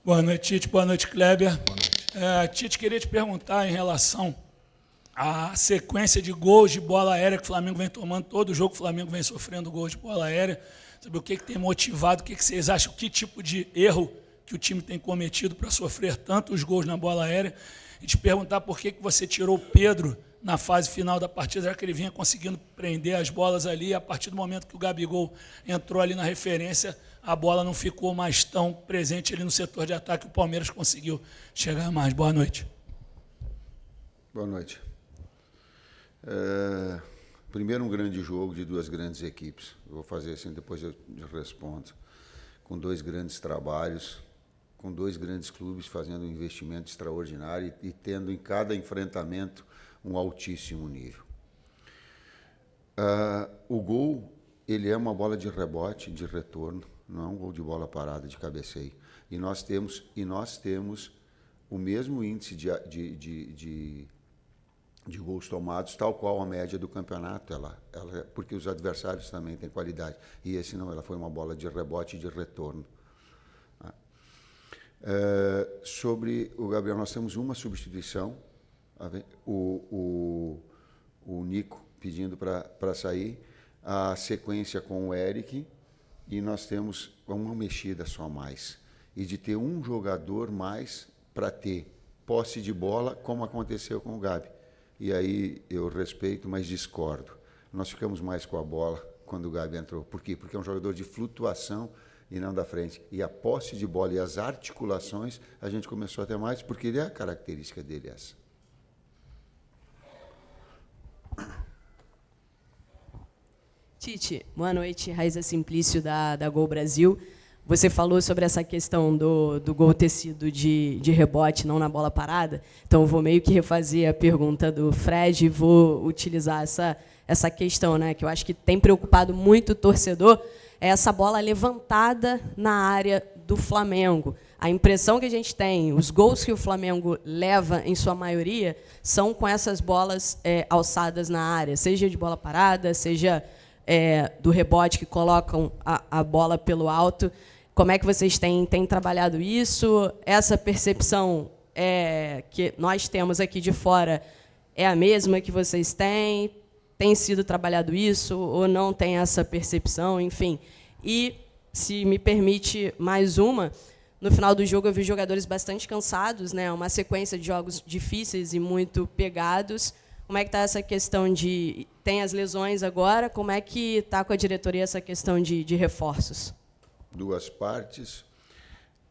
Boa noite, Tite. Boa noite, Kleber. Boa noite. Tite, queria te perguntar em relação à sequência de gols de bola aérea que o Flamengo vem tomando. Todo jogo o Flamengo vem sofrendo gols de bola aérea. Saber o que tem motivado, o que vocês acham, que tipo de erro que o time tem cometido para sofrer tantos gols na bola aérea. E te perguntar por que você tirou o Pedro na fase final da partida, já que ele vinha conseguindo prender as bolas ali, e a partir do momento que o Gabigol entrou ali na referência, a bola não ficou mais tão presente ali no setor de ataque, o Palmeiras conseguiu chegar mais. Boa noite. Boa noite. Primeiro, um grande jogo de duas grandes equipes. Eu vou fazer assim, depois eu respondo. Com dois grandes trabalhos, com dois grandes clubes fazendo um investimento extraordinário e tendo em cada enfrentamento um altíssimo nível. O gol, ele é uma bola de rebote, de retorno, não é um gol de bola parada, de cabeceio. E nós temos o mesmo índice de gols tomados, tal qual a média do campeonato, porque os adversários também têm qualidade. E esse não, ela foi uma bola de rebote e de retorno. Sobre o Gabriel, nós temos uma substituição, o Nico pedindo para sair, a sequência com o Eric, e nós temos uma mexida só mais. E de ter um jogador mais para ter posse de bola, como aconteceu com o Gabi. E aí eu respeito, mas discordo. Nós ficamos mais com a bola quando o Gabi entrou. Por quê? Porque é um jogador de flutuação e não da frente. E a posse de bola e as articulações, a gente começou a ter mais, porque ele é a característica dele essa. Tite, boa noite. Raíza Simplício, da Gol Brasil. Você falou sobre essa questão do gol ter sido de rebote, não na bola parada. Então, eu vou meio que refazer a pergunta do Fred e vou utilizar essa questão, né, que eu acho que tem preocupado muito o torcedor, é essa bola levantada na área do Flamengo. A impressão que a gente tem, os gols que o Flamengo leva, em sua maioria, são com essas bolas alçadas na área, seja de bola parada, seja do rebote que colocam a bola pelo alto. Como é que vocês têm trabalhado isso? Essa percepção que nós temos aqui de fora é a mesma que vocês têm? Tem sido trabalhado isso ou não tem essa percepção? Enfim. E, se me permite mais uma, no final do jogo eu vi jogadores bastante cansados, né? Uma sequência de jogos difíceis e muito pegados. Como é que está essa questão de... Tem as lesões agora, como é que está com a diretoria essa questão de reforços? Duas partes.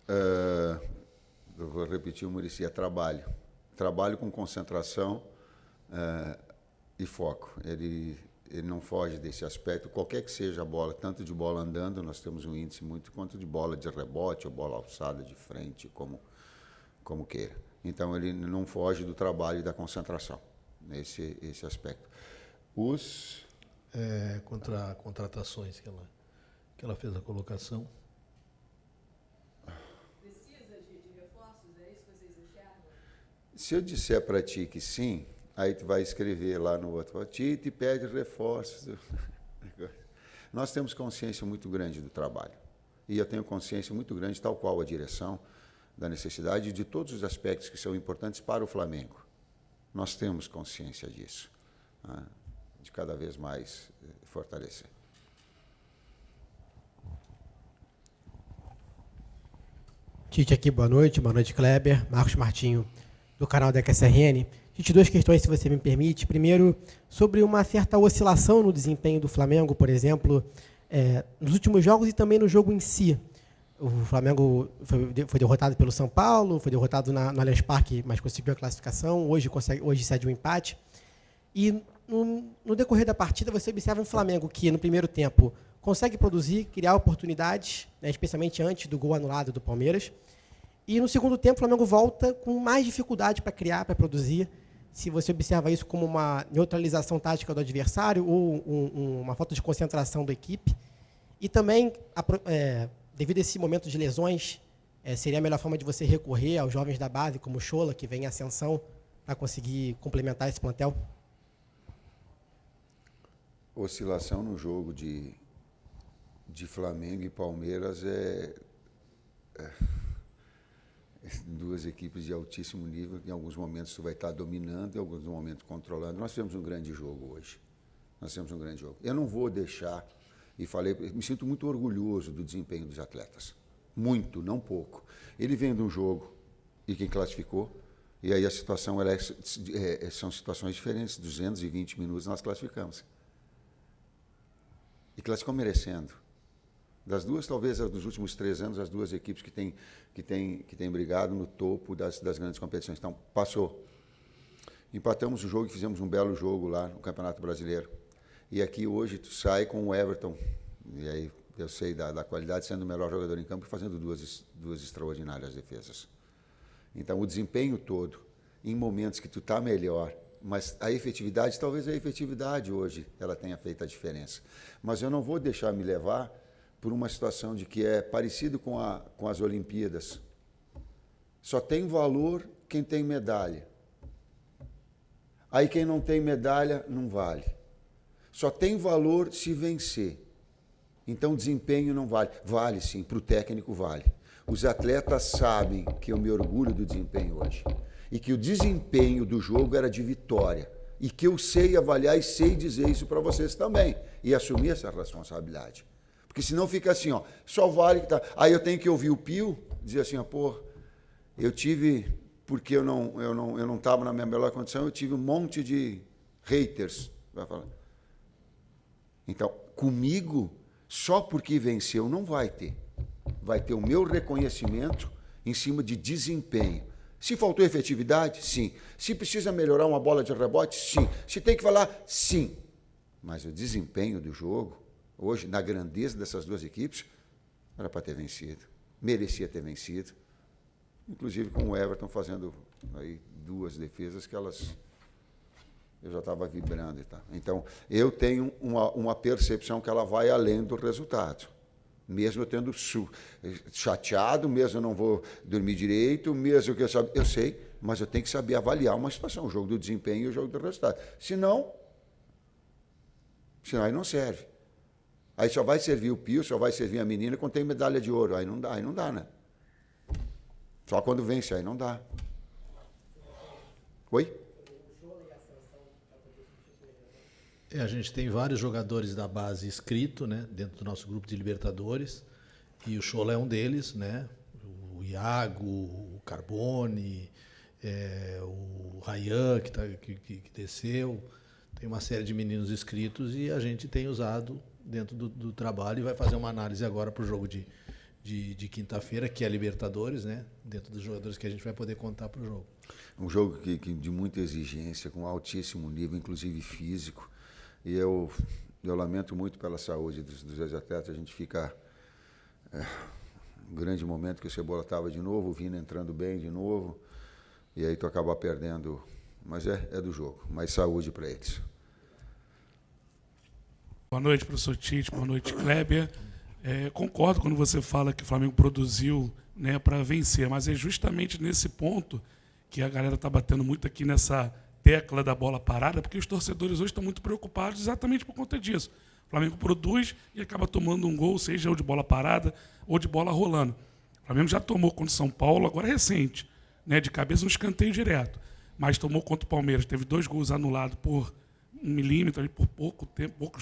Eu vou repetir o Muricy, é trabalho. Trabalho com concentração e foco. Ele não foge desse aspecto. Qualquer que seja a bola, tanto de bola andando, nós temos um índice muito, quanto de bola de rebote ou bola alçada de frente, como queira. Então, ele não foge do trabalho e da concentração, nesse aspecto. Contra contratações que ela fez a colocação. Precisa de reforços? É isso que vocês enxergam? Se eu disser para ti que sim, aí tu vai escrever lá no outro, Tite pede reforços. Nós temos consciência muito grande do trabalho. E eu tenho consciência muito grande, tal qual a direção, da necessidade de todos os aspectos que são importantes para o Flamengo. Nós temos consciência disso, né? De cada vez mais fortalecer. Tite aqui, boa noite, Kleber, Marcos Martinho, do canal da QSRN. Tite, duas questões, se você me permite. Primeiro, sobre uma certa oscilação no desempenho do Flamengo, por exemplo, nos últimos jogos e também no jogo em si. O Flamengo foi derrotado pelo São Paulo, foi derrotado no Allianz Parque, mas conseguiu a classificação, hoje cede um empate. E no decorrer da partida, você observa um Flamengo que, no primeiro tempo, consegue produzir, criar oportunidades, né, especialmente antes do gol anulado do Palmeiras. E no segundo tempo, o Flamengo volta com mais dificuldade para criar, para produzir. Se você observa isso como uma neutralização tática do adversário ou uma falta de concentração da equipe. E também, devido a esse momento de lesões, seria a melhor forma de você recorrer aos jovens da base, como o Chola, que vem em ascensão, para conseguir complementar esse plantel? Oscilação no jogo de Flamengo e Palmeiras duas equipes de altíssimo nível. Em alguns momentos tu vai estar dominando, em alguns momentos controlando. Nós tivemos um grande jogo hoje. Nós temos um grande jogo. Eu não vou deixar, e falei, me sinto muito orgulhoso do desempenho dos atletas. Muito, não pouco. Ele vem de um jogo, e quem classificou, e aí a situação são situações diferentes. 220 minutos nós classificamos. E classificou merecendo. Das duas, talvez, dos últimos 3 anos, as duas equipes que têm brigado no topo das grandes competições. Então, passou. Empatamos o jogo e fizemos um belo jogo lá no Campeonato Brasileiro. E aqui hoje tu sai com o Everton, e aí eu sei da qualidade, sendo o melhor jogador em campo e fazendo duas extraordinárias defesas. Então, o desempenho todo, em momentos que tu está melhor, mas a efetividade, talvez a efetividade hoje, ela tenha feito a diferença. Mas eu não vou deixar me levar por uma situação de que é parecido com as Olimpíadas. Só tem valor quem tem medalha. Aí quem não tem medalha não vale. Só tem valor se vencer. Então desempenho não vale. Vale sim, para o técnico vale. Os atletas sabem que eu me orgulho do desempenho hoje. E que o desempenho do jogo era de vitória. E que eu sei avaliar e sei dizer isso para vocês também. E assumir essa responsabilidade. Porque senão fica assim, ó, só vale que tá. Aí eu tenho que ouvir o Pio dizer assim, ó, pô, eu tive, porque eu não estava na minha melhor condição, eu tive um monte de haters. Vai falar. Então, comigo, só porque venceu não vai ter. Vai ter o meu reconhecimento em cima de desempenho. Se faltou efetividade, sim. Se precisa melhorar uma bola de rebote, sim. Se tem que falar, sim. Mas o desempenho do jogo, hoje, na grandeza dessas duas equipes, era para ter vencido. Merecia ter vencido. Inclusive com o Everton fazendo aí 2 defesas que elas... Eu já estava vibrando e tal. Então, eu tenho uma percepção que ela vai além do resultado. Mesmo eu tendo chateado, mesmo eu não vou dormir direito, mesmo que eu sei, mas eu tenho que saber avaliar uma situação, o jogo do desempenho e o jogo do resultado. Senão aí não serve. Aí só vai servir o Pio, só vai servir a menina quando tem medalha de ouro. Aí não dá, né? Só quando vence, aí não dá. Oi? A gente tem vários jogadores da base inscritos, né, dentro do nosso grupo de Libertadores, e o Chola é um deles, né? O Iago, o Carbone, o Rayan, que desceu. Tem uma série de meninos inscritos e a gente tem usado dentro do trabalho e vai fazer uma análise agora para o jogo de quinta-feira, que é Libertadores, né? Dentro dos jogadores que a gente vai poder contar para o jogo. Um jogo de muita exigência, com altíssimo nível, inclusive físico. E eu lamento muito pela saúde dos atletas. A gente fica... um grande momento que o Cebola estava de novo, o Vina entrando bem de novo, e aí tu acaba perdendo. Mas é do jogo. Mais saúde para eles. Boa noite, professor Tite. Boa noite, Kleber. Concordo quando você fala que o Flamengo produziu, né, para vencer, mas é justamente nesse ponto que a galera está batendo muito aqui nessa tecla da bola parada, porque os torcedores hoje estão muito preocupados exatamente por conta disso. O Flamengo produz e acaba tomando um gol, seja ou de bola parada ou de bola rolando. O Flamengo já tomou contra o São Paulo, agora recente, né, de cabeça no escanteio direto, mas tomou contra o Palmeiras, teve 2 gols anulados por 1 milímetro, por pouco tempo, pouco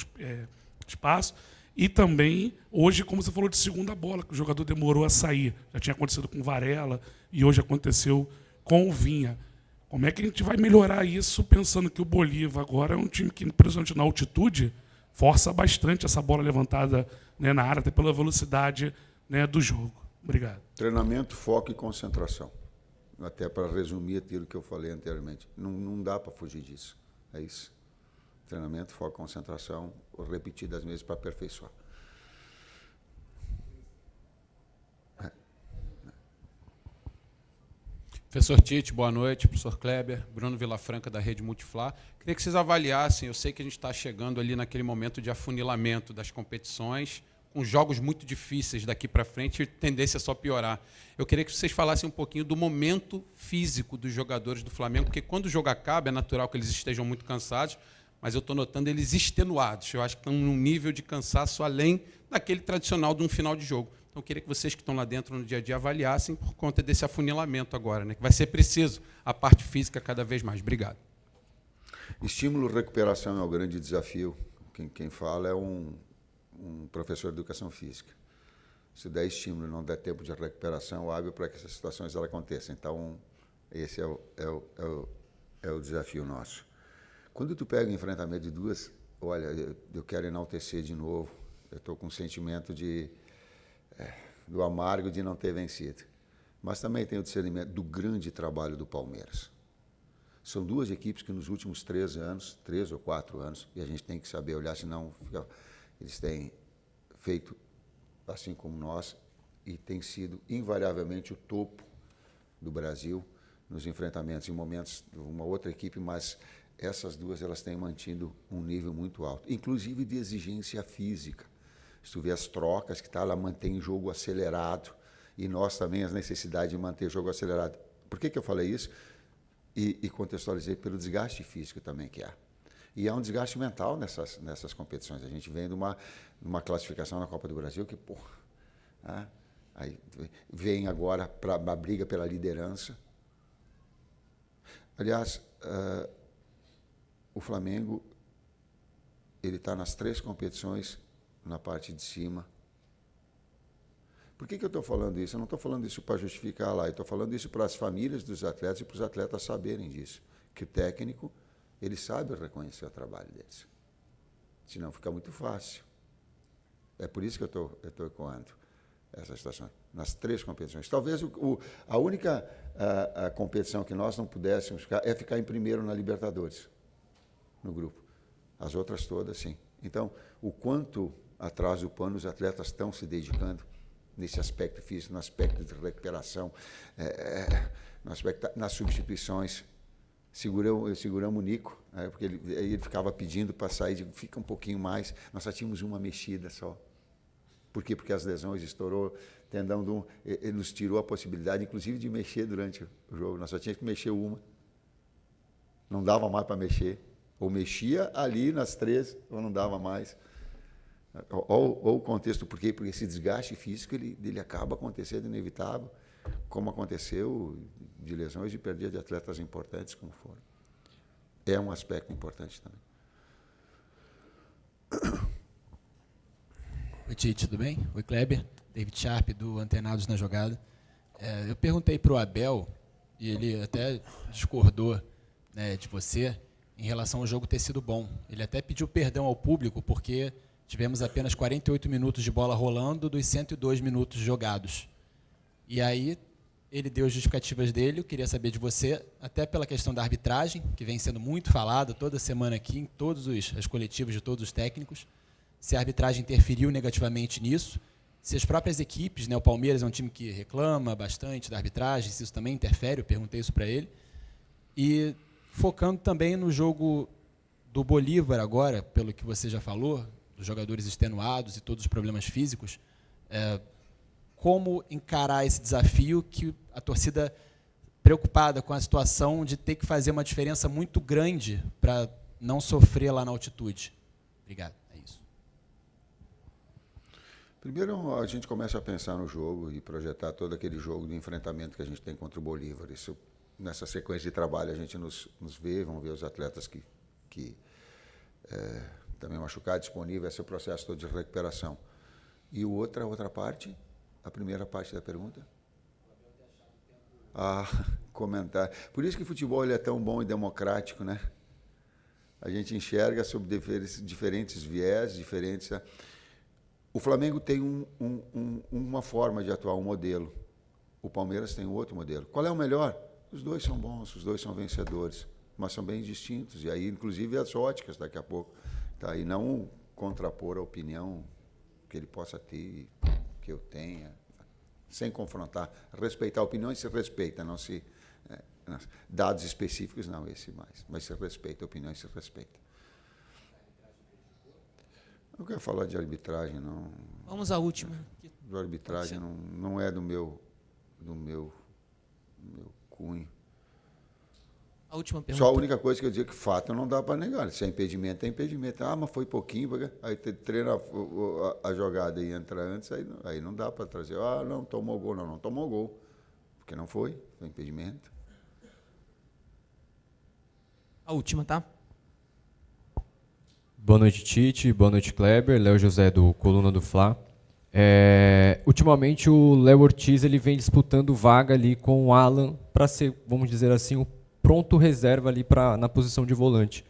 espaço, e também hoje, como você falou, de segunda bola, que o jogador demorou a sair. Já tinha acontecido com o Varela e hoje aconteceu com o Vinha. Como é que a gente vai melhorar isso pensando que o Bolívar agora é um time que, principalmente na altitude, força bastante essa bola levantada, né, na área, até pela velocidade, né, do jogo? Obrigado. Treinamento, foco e concentração. Até para resumir aquilo que eu falei anteriormente. Não dá para fugir disso. É isso. Treinamento, foco, concentração, repetidas vezes para aperfeiçoar. Professor Tite, boa noite. Professor Kleber, Bruno Vilafranca, da Rede Multiflá. Queria que vocês avaliassem, eu sei que a gente está chegando ali naquele momento de afunilamento das competições, com jogos muito difíceis daqui para frente e tendência a só piorar. Eu queria que vocês falassem um pouquinho do momento físico dos jogadores do Flamengo, porque quando o jogo acaba, é natural que eles estejam muito cansados, mas eu estou notando eles extenuados. Eu acho que estão num nível de cansaço além daquele tradicional de um final de jogo. Então, eu queria que vocês que estão lá dentro no dia a dia avaliassem por conta desse afunilamento agora, né? Que vai ser preciso a parte física cada vez mais. Obrigado. Estímulo e recuperação é o grande desafio. Quem fala é um professor de educação física. Se der estímulo e não der tempo de recuperação hábil para que essas situações aconteçam. Então, esse é o desafio nosso. Quando tu pega o enfrentamento de duas, olha, eu quero enaltecer de novo. Eu estou com um sentimento do amargo de não ter vencido. Mas também tenho o discernimento do grande trabalho do Palmeiras. São duas equipes que nos últimos 3 ou 4 anos, e a gente tem que saber olhar, senão eles têm feito assim como nós, e tem sido invariavelmente o topo do Brasil nos enfrentamentos, em momentos de uma outra equipe, mas essas duas elas têm mantido um nível muito alto, inclusive de exigência física. Se tu vê as trocas que ela mantém jogo acelerado, e nós também as necessidades de manter jogo acelerado. Por que eu falei isso? E contextualizei pelo desgaste físico também que há. E há um desgaste mental nessas competições. A gente vem de uma classificação na Copa do Brasil que, aí vem agora para a briga pela liderança. Aliás, o Flamengo ele está nas 3 competições na parte de cima. Por que eu estou falando isso? Eu não estou falando isso para justificar lá, eu estou falando isso para as famílias dos atletas e para os atletas saberem disso. Que o técnico, ele sabe reconhecer o trabalho deles. Senão fica muito fácil. É por isso que eu estou ecoando essa situação. Nas 3 competições. Talvez a única a competição que nós não pudéssemos ficar é ficar em primeiro na Libertadores, no grupo. As outras todas, sim. Então, o quanto atrás do pano os atletas estão se dedicando nesse aspecto físico, no aspecto de recuperação, no aspecto, nas substituições. Seguramos o Nico, porque ele ficava pedindo para sair, digo, fica um pouquinho mais. Nós só tínhamos uma mexida só. Por quê? Porque as lesões estourou, tendão ele nos tirou a possibilidade, inclusive, de mexer durante o jogo. Nós só tínhamos que mexer uma. Não dava mais para mexer. Ou mexia ali nas 3, ou não dava mais. Ou o contexto, por quê? Porque esse desgaste físico ele acaba acontecendo inevitável, como aconteceu de lesões e perda de atletas importantes como foram. É um aspecto importante também. Oi, Tite, tudo bem? Oi, Kleber. David Sharp, do Antenados na Jogada. Eu perguntei para o Abel, e ele até discordou, né, de você, em relação ao jogo ter sido bom. Ele até pediu perdão ao público, porque tivemos apenas 48 minutos de bola rolando dos 102 minutos jogados. E aí, ele deu as justificativas dele, eu queria saber de você, até pela questão da arbitragem, que vem sendo muito falada toda semana aqui, em todas as coletivas de todos os técnicos, se a arbitragem interferiu negativamente nisso, se as próprias equipes, né, o Palmeiras é um time que reclama bastante da arbitragem, se isso também interfere, eu perguntei isso para ele. E focando também no jogo do Bolívar agora, pelo que você já falou, dos jogadores extenuados e todos os problemas físicos, como encarar esse desafio que a torcida, preocupada com a situação de ter que fazer uma diferença muito grande para não sofrer lá na altitude? Obrigado, é isso. Primeiro, a gente começa a pensar no jogo e projetar todo aquele jogo de enfrentamento que a gente tem contra o Bolívar. Isso, nessa sequência de trabalho, a gente nos vê, vamos ver os atletas que também machucados, disponíveis, esse é o processo todo de recuperação. E a outra parte, a primeira parte da pergunta? Comentar. Por isso que o futebol ele é tão bom e democrático, né? A gente enxerga sob diferentes viés, diferentes... O Flamengo tem uma forma de atuar, um modelo. O Palmeiras tem outro modelo. Qual é o melhor? Os dois são bons, os dois são vencedores, mas são bem distintos. E aí, inclusive, as óticas daqui a pouco. Tá? E não contrapor a opinião que ele possa ter, que eu tenha, sem confrontar. Respeitar opiniões se respeita, não se... dados específicos, não, esse mais. Mas se respeita, opiniões se respeita. Não quero falar de arbitragem, não. Vamos à última. De arbitragem não é do meu cunho. A última pergunta. Só a única coisa que eu dizia que fato não dá para negar. Se é impedimento, é impedimento. Ah, mas foi pouquinho. Aí treina a jogada e entra antes, aí não dá para trazer. Ah, não, tomou gol. Não tomou gol. Porque não foi impedimento. A última, tá? Boa noite, Tite. Boa noite, Kleber. Léo José, do Coluna do Fla. Ultimamente, o Léo Ortiz ele vem disputando vaga ali com o Alan para ser, vamos dizer assim, o pronto reserva ali na posição de volante.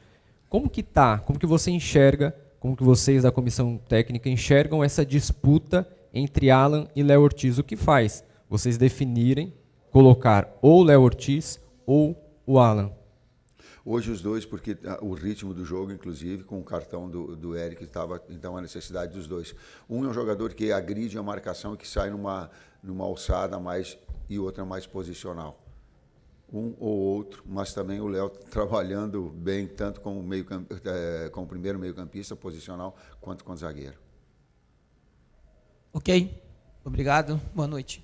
Como que você enxerga, como que vocês da comissão técnica enxergam essa disputa entre Alan e Léo Ortiz? O que faz vocês definirem, colocar ou o Léo Ortiz ou o Alan? Hoje os dois, porque o ritmo do jogo, inclusive, com o cartão do Eric, estava então a necessidade dos dois. Um é um jogador que agride a marcação e que sai numa alçada mais e outra mais posicional. Um ou outro, mas também o Léo trabalhando bem, tanto como com o primeiro meio-campista posicional, quanto com o zagueiro. Ok. Obrigado. Boa noite.